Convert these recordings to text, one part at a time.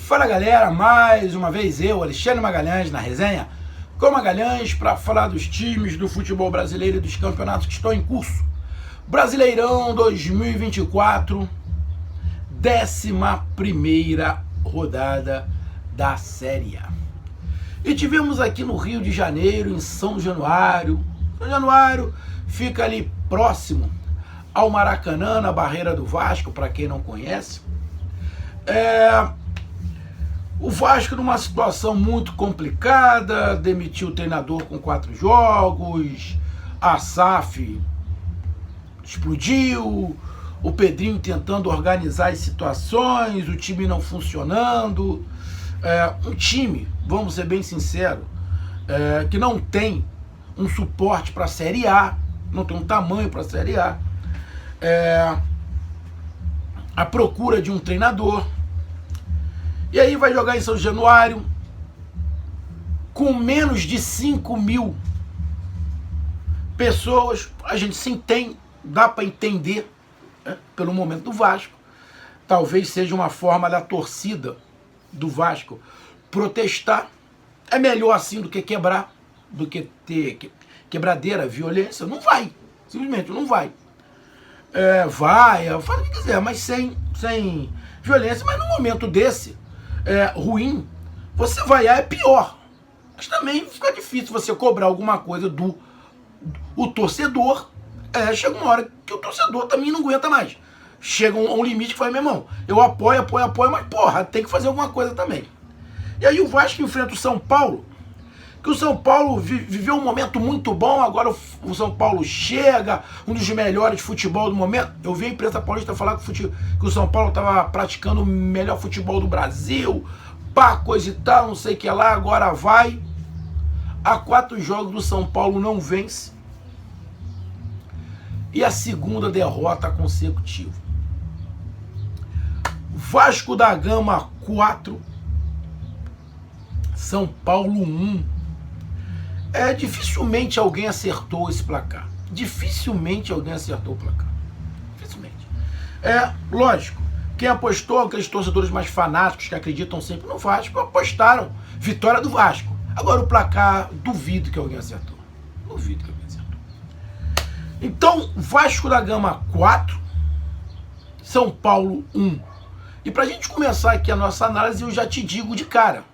Fala galera, mais uma vez eu, Alexandre Magalhães, na resenha com Magalhães para falar dos times do futebol brasileiro e dos campeonatos que estão em curso. Brasileirão 2024, 11ª rodada da Série A. E tivemos aqui no Rio de Janeiro, em São Januário. São Januário fica ali próximo ao Maracanã, na Barreira do Vasco, para quem não conhece. O Vasco numa situação muito complicada, demitiu o treinador com 4 jogos, a SAF explodiu, o Pedrinho tentando organizar as situações, o time não funcionando. Um time, vamos ser bem sinceros, que não tem um suporte para a Série A, não tem um tamanho para a Série A. A procura de um treinador. E aí vai jogar em São Januário com menos de 5.000 pessoas. A gente sim dá para entender, né, pelo momento do Vasco. Talvez seja uma forma da torcida do Vasco protestar. É melhor assim do que quebrar, do que ter quebradeira, violência. Não vai, simplesmente não vai. Faz o que quiser, mas sem violência. Mas num momento desse, ruim, você vaiar é pior. Mas também fica difícil você cobrar alguma coisa do torcedor. Chega uma hora que o torcedor também não aguenta mais. Chega a um limite que fala, meu irmão, eu apoio, mas porra, tem que fazer alguma coisa também. E aí o Vasco enfrenta o São Paulo, que o São Paulo viveu um momento muito bom, agora o São Paulo chega, um dos melhores de futebol do momento. Eu vi a imprensa paulista falar que o São Paulo estava praticando o melhor futebol do Brasil, coisa e tal, não sei o que lá, agora vai. Há 4 jogos do São Paulo não vence. E a 2ª derrota consecutiva. Vasco da Gama 4, São Paulo 1. Dificilmente alguém acertou esse placar. Dificilmente alguém acertou o placar. Dificilmente. Lógico, quem apostou, aqueles torcedores mais fanáticos que acreditam sempre no Vasco, apostaram vitória do Vasco. Agora o placar, duvido que alguém acertou. Duvido que alguém acertou. Então, Vasco da Gama 4, São Paulo 1. E pra gente começar aqui a nossa análise, eu já te digo de cara.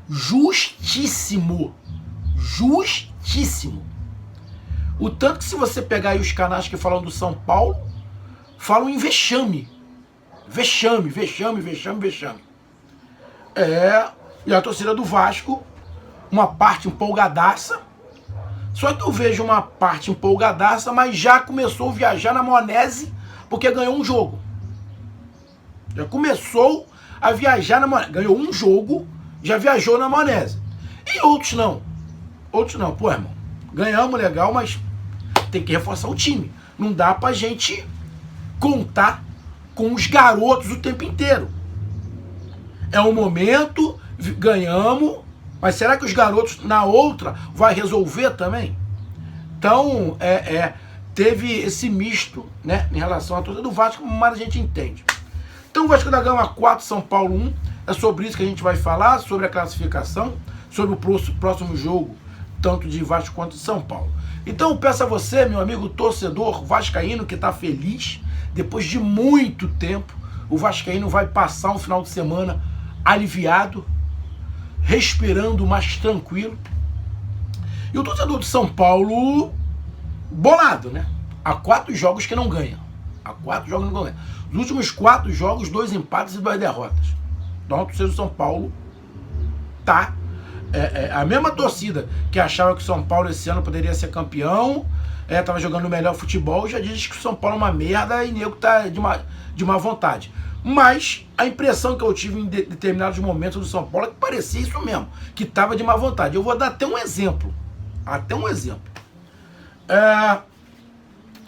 Justíssimo. Justíssimo. O tanto que se você pegar aí os canais que falam do São Paulo, falam em vexame. Vexame. E a torcida do Vasco, uma parte empolgadaça. Só que eu vejo uma parte empolgadaça, mas já começou a viajar na maionese porque ganhou um jogo. Já começou a viajar na maionese. Ganhou um jogo, já viajou na maionese. E outros não. Pô, irmão, ganhamos legal, mas tem que reforçar o time. Não dá pra gente contar com os garotos o tempo inteiro. É um momento, ganhamos, mas será que os garotos na outra vai resolver também? Então, teve esse misto, né, em relação à torcida do Vasco, mas a gente entende. Então, o Vasco da Gama 4, São Paulo 1, é sobre isso que a gente vai falar, sobre a classificação, sobre o próximo jogo, tanto de Vasco quanto de São Paulo. Então eu peço a você, meu amigo torcedor vascaíno, que está feliz, depois de muito tempo, o vascaíno vai passar um final de semana aliviado, respirando mais tranquilo. E o torcedor de São Paulo, bolado, né? Há 4 jogos que não ganha. Os últimos 4 jogos, 2 empates e 2 derrotas. Então o torcedor de São Paulo tá... a mesma torcida que achava que o São Paulo esse ano poderia ser campeão, tava jogando o melhor futebol, já diz que o São Paulo é uma merda e nego tá de má vontade. Mas a impressão que eu tive em determinados momentos do São Paulo é que parecia isso mesmo, que tava de má vontade. Eu vou dar até um exemplo.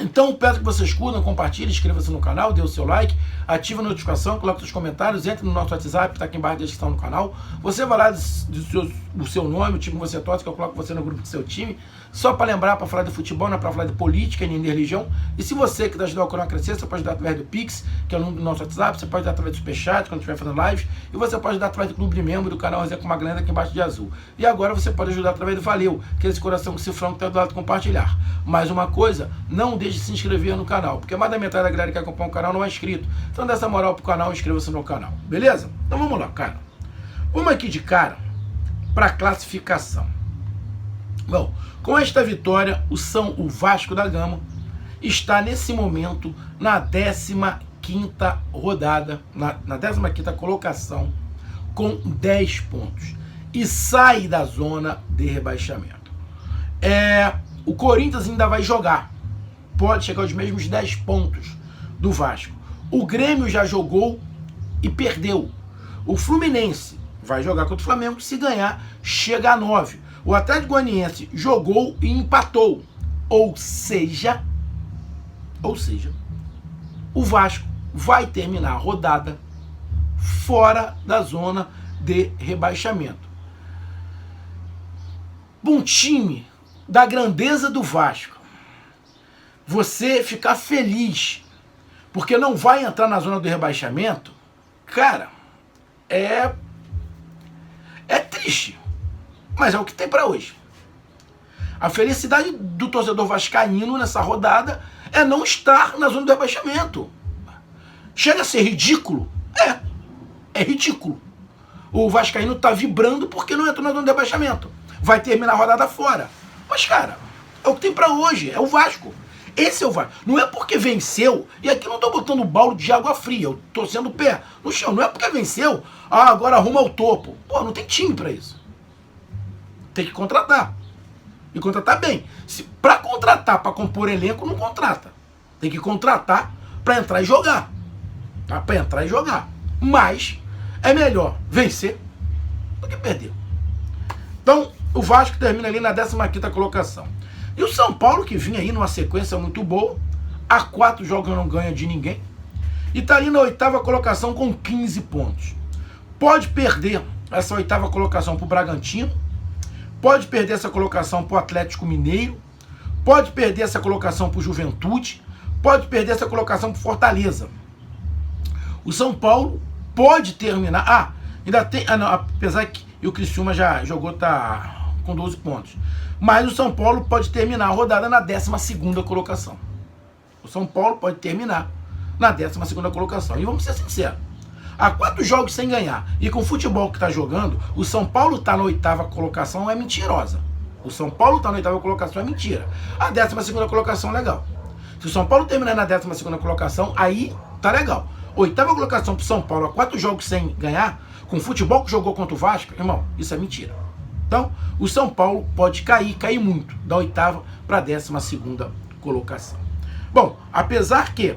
Então peço que vocês curtam, compartilhem, inscreva-se no canal, dê o seu like, ative a notificação, coloque seus comentários, entre no nosso WhatsApp, está aqui embaixo da descrição do canal. Você vai lá, diz o seu nome, o time que você torce, que eu coloco você no grupo do seu time. Só para lembrar, para falar de futebol, não é para falar de política, nem de religião. E se você quiser ajudar o canal a crescer, você pode ajudar através do Pix, que é o número do nosso WhatsApp, você pode ajudar através do Superchat, quando estiver fazendo lives, e você pode ajudar através do clube de membro do canal Resenha com Magalhães aqui embaixo de azul. E agora você pode ajudar através do Valeu, que é esse coração com cifrão que está do lado de compartilhar. Mais uma coisa, não deixe de se inscrever no canal, porque mais da metade da galera que acompanha o canal não é inscrito. Então dá essa moral pro canal, inscreva-se no canal, beleza? Então vamos lá, cara. Vamos aqui de cara para classificação. Bom, com esta vitória, o Vasco da Gama está nesse momento na 15ª rodada, na 15ª colocação, com 10 pontos. E sai da zona de rebaixamento. O Corinthians ainda vai jogar. Pode chegar aos mesmos 10 pontos do Vasco. O Grêmio já jogou e perdeu. O Fluminense vai jogar contra o Flamengo. Se ganhar, chega a 9. O Atlético Goianiense jogou e empatou. Ou seja, o Vasco vai terminar a rodada fora da zona de rebaixamento. Um time da grandeza do Vasco, você ficar feliz porque não vai entrar na zona do rebaixamento, cara, é triste, mas é o que tem para hoje. A felicidade do torcedor vascaíno nessa rodada é não estar na zona do rebaixamento. Chega a ser ridículo? É ridículo. O vascaíno tá vibrando porque não entrou na zona do rebaixamento. Vai terminar a rodada fora. Mas, cara, é o que tem pra hoje, é o Vasco. Esse é o Vasco. Não é porque venceu, e aqui não tô botando balde de água fria, eu tô sendo o pé no chão. Não é porque venceu, agora arruma o topo. Pô, não tem time pra isso. Tem que contratar. E contratar bem. Pra contratar, pra compor elenco, não contrata. Tem que contratar pra entrar e jogar. Tá? Pra entrar e jogar. Mas é melhor vencer do que perder. Então, o Vasco termina ali na 15ª colocação. E o São Paulo, que vinha aí numa sequência muito boa, há 4 jogos não ganha de ninguém, e está ali na 8ª colocação com 15 pontos. Pode perder essa 8ª colocação para o Bragantino, pode perder essa colocação para o Atlético Mineiro, pode perder essa colocação para o Juventude, pode perder essa colocação para o Fortaleza. O São Paulo pode terminar... ainda tem... não, apesar que o Criciúma já jogou, tá com 12 pontos. Mas o São Paulo pode terminar a rodada na 12ª colocação. O São Paulo pode terminar na 12ª colocação. E vamos ser sinceros. Há 4 jogos sem ganhar. E com o futebol que está jogando, o São Paulo está na 8ª colocação é mentirosa. O São Paulo está na 8ª colocação é mentira. A 12ª colocação é legal. Se o São Paulo terminar na 12ª colocação, aí tá legal. 8ª colocação pro São Paulo, há 4 jogos sem ganhar, com o futebol que jogou contra o Vasco, irmão, isso é mentira. Então, o São Paulo pode cair muito, da 8ª para a 12ª colocação. Bom, apesar que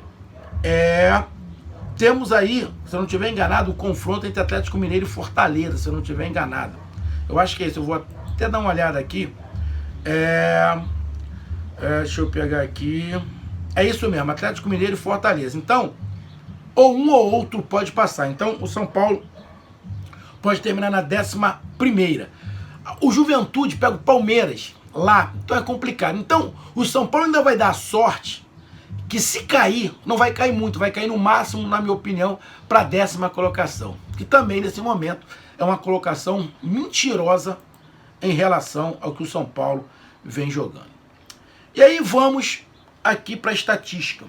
temos aí, se eu não estiver enganado, o confronto entre Atlético Mineiro e Fortaleza, se eu não estiver enganado. Eu acho que é isso, eu vou até dar uma olhada aqui. Deixa eu pegar aqui. É isso mesmo, Atlético Mineiro e Fortaleza. Então, ou um ou outro pode passar. Então, o São Paulo pode terminar na 11ª. O Juventude pega o Palmeiras lá, então é complicado. Então, o São Paulo ainda vai dar sorte que se cair, não vai cair muito, vai cair no máximo, na minha opinião, para a 10ª colocação. Que também, nesse momento, é uma colocação mentirosa em relação ao que o São Paulo vem jogando. E aí vamos aqui para a estatística.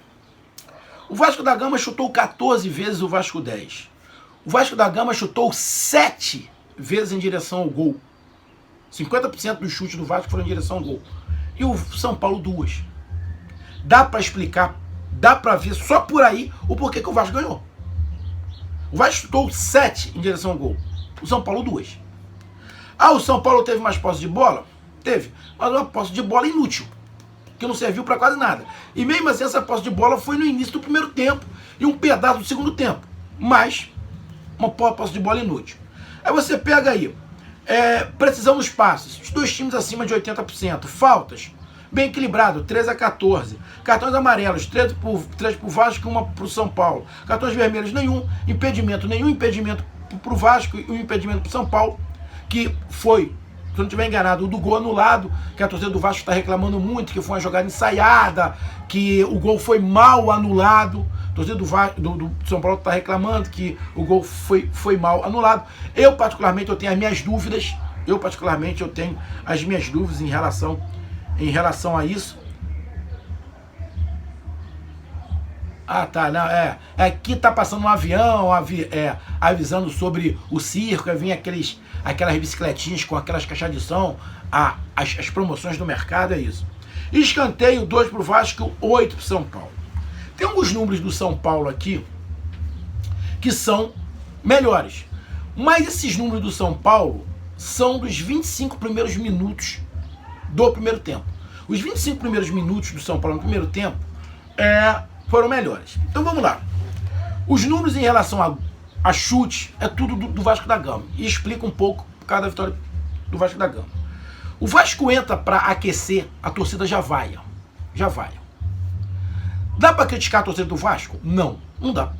O Vasco da Gama chutou 14 vezes, o Vasco 10. O Vasco da Gama chutou 7 vezes em direção ao gol. 50% dos chutes do Vasco foram em direção ao gol. E o São Paulo 2. Dá para explicar, dá para ver só por aí o porquê que o Vasco ganhou. O Vasco chutou 7 em direção ao gol. O São Paulo 2. O São Paulo teve mais posse de bola? Teve. Mas uma posse de bola inútil, que não serviu para quase nada. E mesmo assim essa posse de bola foi no início do primeiro tempo e um pedaço do segundo tempo. Mas uma posse de bola inútil. Aí você pega aí, precisão dos passes, os dois times acima de 80%. Faltas, bem equilibrado, 13-14. Cartões amarelos, 3 pro Vasco e 1 pro São Paulo. Cartões vermelhos, nenhum impedimento pro Vasco e um impedimento pro São Paulo, que foi, se eu não estiver enganado, o do gol anulado, que a torcida do Vasco está reclamando muito, que foi uma jogada ensaiada, que o gol foi mal anulado. A torcida do São Paulo está reclamando que o gol foi mal anulado. Eu, particularmente, eu tenho as minhas dúvidas. Em relação a isso. Ah, tá, não, aqui tá passando um avião, avisando sobre o circo, vem aquelas bicicletinhas com aquelas caixas de som, as promoções do mercado, é isso. Escanteio, 2 pro Vasco, 8 pro São Paulo. Tem alguns números do São Paulo aqui que são melhores, mas esses números do São Paulo são dos 25 primeiros minutos do primeiro tempo. Os 25 primeiros minutos do São Paulo no primeiro tempo foram melhores. Então vamos lá. Os números em relação a chute é tudo do Vasco da Gama. E explica um pouco cada vitória do Vasco da Gama. O Vasco entra para aquecer, a torcida já vai. Dá para criticar a torcida do Vasco? Não dá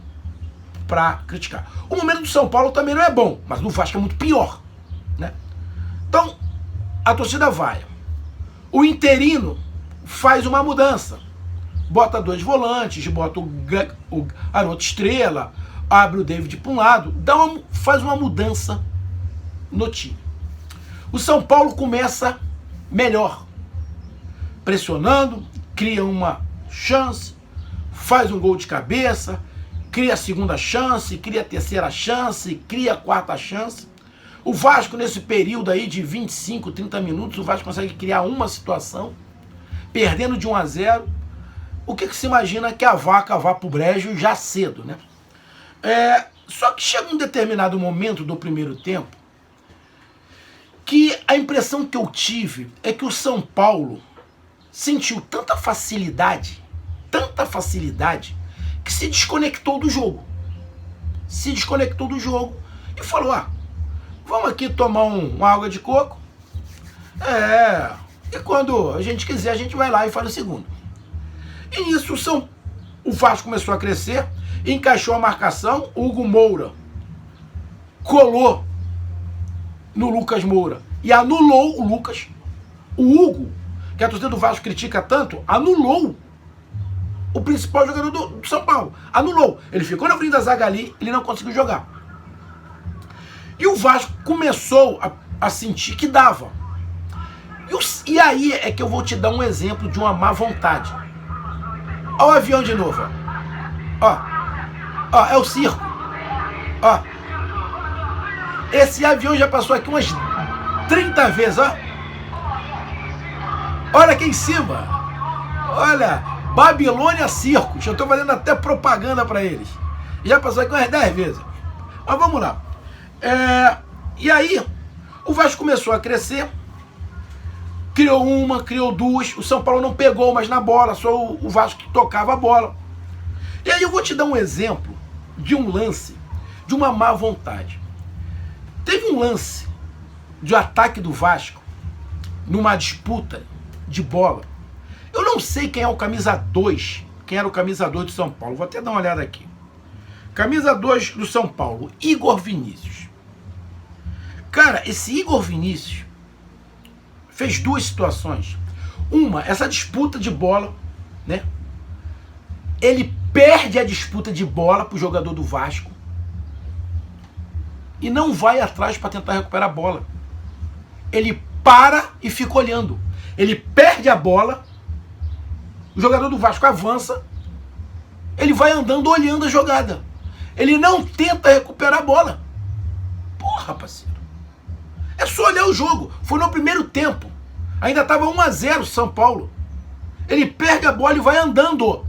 para criticar. O momento do São Paulo também não é bom, mas do Vasco é muito pior, né? Então, a torcida vai. O interino faz uma mudança. Bota 2 volantes, bota o garoto estrela, abre o David para um lado, faz uma mudança no time. O São Paulo começa melhor, pressionando, cria uma chance, faz um gol de cabeça, cria a segunda chance, cria a terceira chance, cria a quarta chance. O Vasco, nesse período aí de 25, 30 minutos, o Vasco consegue criar uma situação, perdendo de 1-0. O que se imagina que a vaca vá pro brejo já cedo, né? Só que chega um determinado momento do primeiro tempo que a impressão que eu tive é que o São Paulo sentiu tanta facilidade, que se desconectou do jogo. E falou, vamos aqui tomar uma água de coco. E quando a gente quiser, a gente vai lá e faz o segundo. E nisso o Vasco começou a crescer, encaixou a marcação, o Hugo Moura colou no Lucas Moura e anulou o Lucas. O Hugo, que a torcida do Vasco critica tanto, anulou o principal jogador do São Paulo. Anulou. Ele ficou na frente da zaga ali, ele não conseguiu jogar. E o Vasco começou a sentir que dava. E aí é que eu vou te dar um exemplo de uma má vontade. Olha o avião de novo. Ó, é o circo. Ó. Esse avião já passou aqui umas 30 vezes, ó. Olha aqui em cima. Olha, Babilônia Circos. Eu tô fazendo até propaganda para eles. Já passou aqui umas 10 vezes. Mas vamos lá. E aí, o Vasco começou a crescer. Criou uma, criou duas. O São Paulo não pegou mais na bola, só o Vasco que tocava a bola. E aí eu vou te dar um exemplo de um lance, de uma má vontade. Teve um lance de ataque do Vasco, numa disputa de bola. Eu não sei quem é o camisa 2, quem era o camisa 2 do São Paulo. Vou até dar uma olhada aqui. Camisa 2 do São Paulo, Igor Vinícius. Cara, esse Igor Vinícius fez duas situações. Uma, essa disputa de bola, né? Ele perde a disputa de bola pro jogador do Vasco e não vai atrás para tentar recuperar a bola. Ele para e fica olhando. Ele perde a bola, o jogador do Vasco avança, ele vai andando olhando a jogada. Ele não tenta recuperar a bola. Porra, parceiro. É só olhar o jogo. Foi no primeiro tempo. Ainda estava 1-0 São Paulo. Ele perde a bola e vai andando,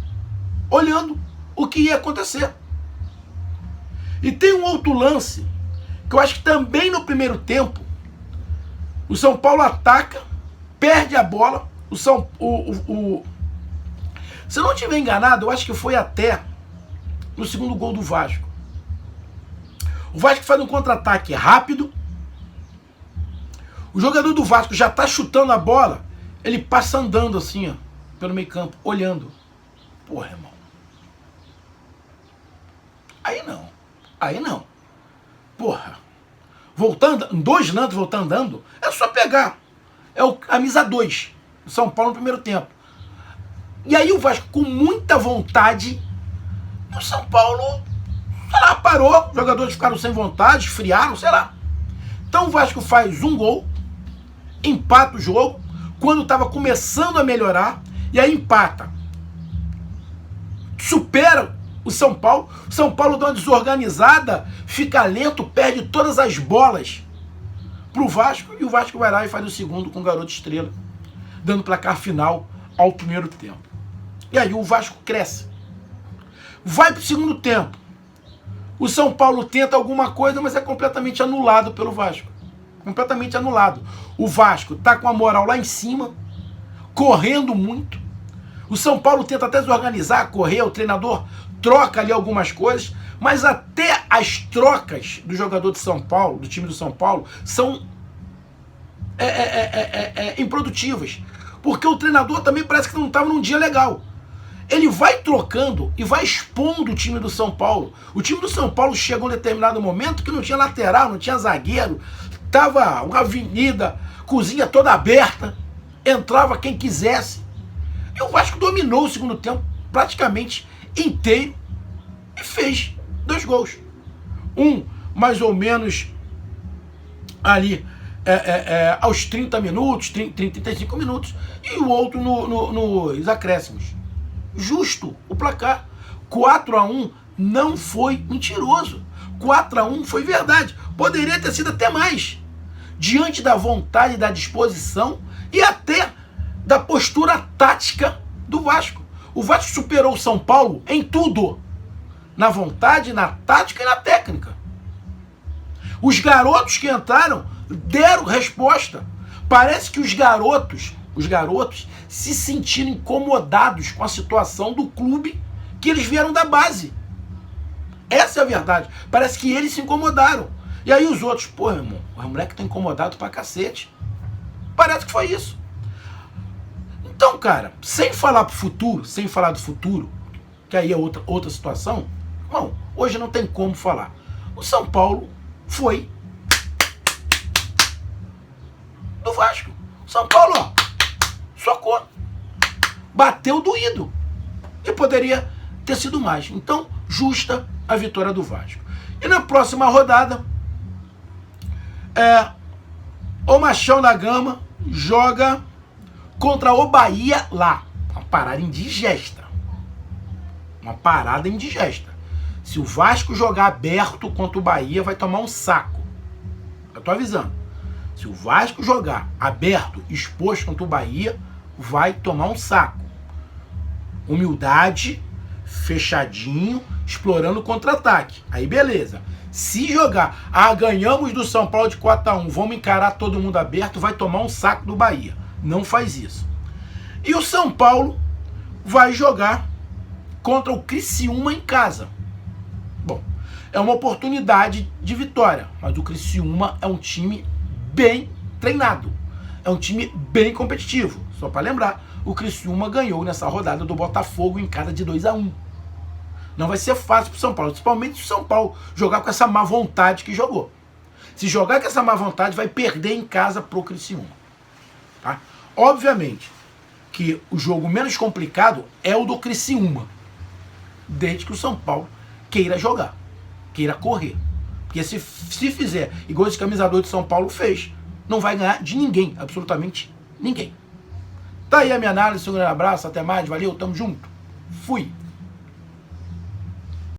olhando o que ia acontecer. E tem um outro lance, que eu acho que também no primeiro tempo, o São Paulo ataca, perde a bola, se eu não estiver enganado, eu acho que foi até no segundo gol do Vasco. O Vasco faz um contra-ataque rápido, o jogador do Vasco já está chutando a bola Ele passa andando assim, ó, pelo meio campo, olhando. Porra, irmão. Aí não. Porra. Voltando, 2 lances voltando andando, é só pegar. É o camisa 2, o São Paulo no primeiro tempo. E aí o Vasco, com muita vontade, o São Paulo, sei lá, parou. Os jogadores ficaram sem vontade, esfriaram, sei lá. Então o Vasco faz um gol, empata o jogo, quando estava começando a melhorar, e aí empata. Supera o São Paulo dá uma desorganizada, fica lento, perde todas as bolas pro Vasco, e o Vasco vai lá e faz o segundo com o garoto estrela, dando placar final ao primeiro tempo. E aí o Vasco cresce. Vai pro segundo tempo. O São Paulo tenta alguma coisa, mas é completamente anulado pelo Vasco. Completamente anulado. O Vasco tá com a moral lá em cima, correndo muito. O São Paulo tenta até desorganizar, correr, o treinador troca ali algumas coisas, mas até as trocas do jogador de São Paulo, do time do São Paulo, são improdutivas. Porque o treinador também parece que não estava num dia legal. Ele vai trocando e vai expondo o time do São Paulo. O time do São Paulo chegou em um determinado momento que não tinha lateral, não tinha zagueiro, tava uma avenida, cozinha toda aberta, entrava quem quisesse. E o Vasco dominou o segundo tempo praticamente inteiro e fez 2 gols. Um, mais ou menos, ali aos 30 minutos, 35 minutos, e o outro nos acréscimos. Justo o placar. 4-1 não foi mentiroso. 4-1 foi verdade. Poderia ter sido até mais. Diante da vontade, da disposição e até da postura tática do Vasco. O Vasco superou o São Paulo em tudo. Na vontade, na tática e na técnica. Os garotos que entraram deram resposta. Parece que os garotos se sentiram incomodados com a situação do clube que eles vieram da base. Essa é a verdade. Parece que eles se incomodaram. E aí os outros, pô, irmão, o moleque tá incomodado pra cacete. Parece que foi isso. Então, cara, sem falar do futuro, que aí é outra situação, irmão, hoje não tem como falar. O São Paulo foi do Vasco. São Paulo, ó, socou. Bateu doído. E poderia ter sido mais. Então, justa a vitória do Vasco. E na próxima rodada, o Machão da Gama joga contra o Bahia lá. Uma parada indigesta. Uma parada indigesta. Se o Vasco jogar aberto contra o Bahia, vai tomar um saco. Eu tô avisando. Se o Vasco jogar aberto, exposto contra o Bahia, vai tomar um saco. Humildade, fechadinho, explorando o contra-ataque. Aí beleza. Se jogar, ganhamos do São Paulo de 4-1, vamos encarar todo mundo aberto, vai tomar um saco do Bahia. Não faz isso. E o São Paulo vai jogar contra o Criciúma em casa. Bom, é uma oportunidade de vitória, mas o Criciúma é um time bem treinado. É um time bem competitivo. Só para lembrar, o Criciúma ganhou nessa rodada do Botafogo em casa de 2-1. Não vai ser fácil pro São Paulo, principalmente se o São Paulo jogar com essa má vontade que jogou. Se jogar com essa má vontade, vai perder em casa pro Criciúma. Tá? Obviamente que o jogo menos complicado é o do Criciúma, desde que o São Paulo queira jogar, queira correr. Porque se fizer igual esse camisador de São Paulo fez, não vai ganhar de ninguém, absolutamente ninguém. Tá aí a minha análise, um grande abraço, até mais, valeu, tamo junto, fui.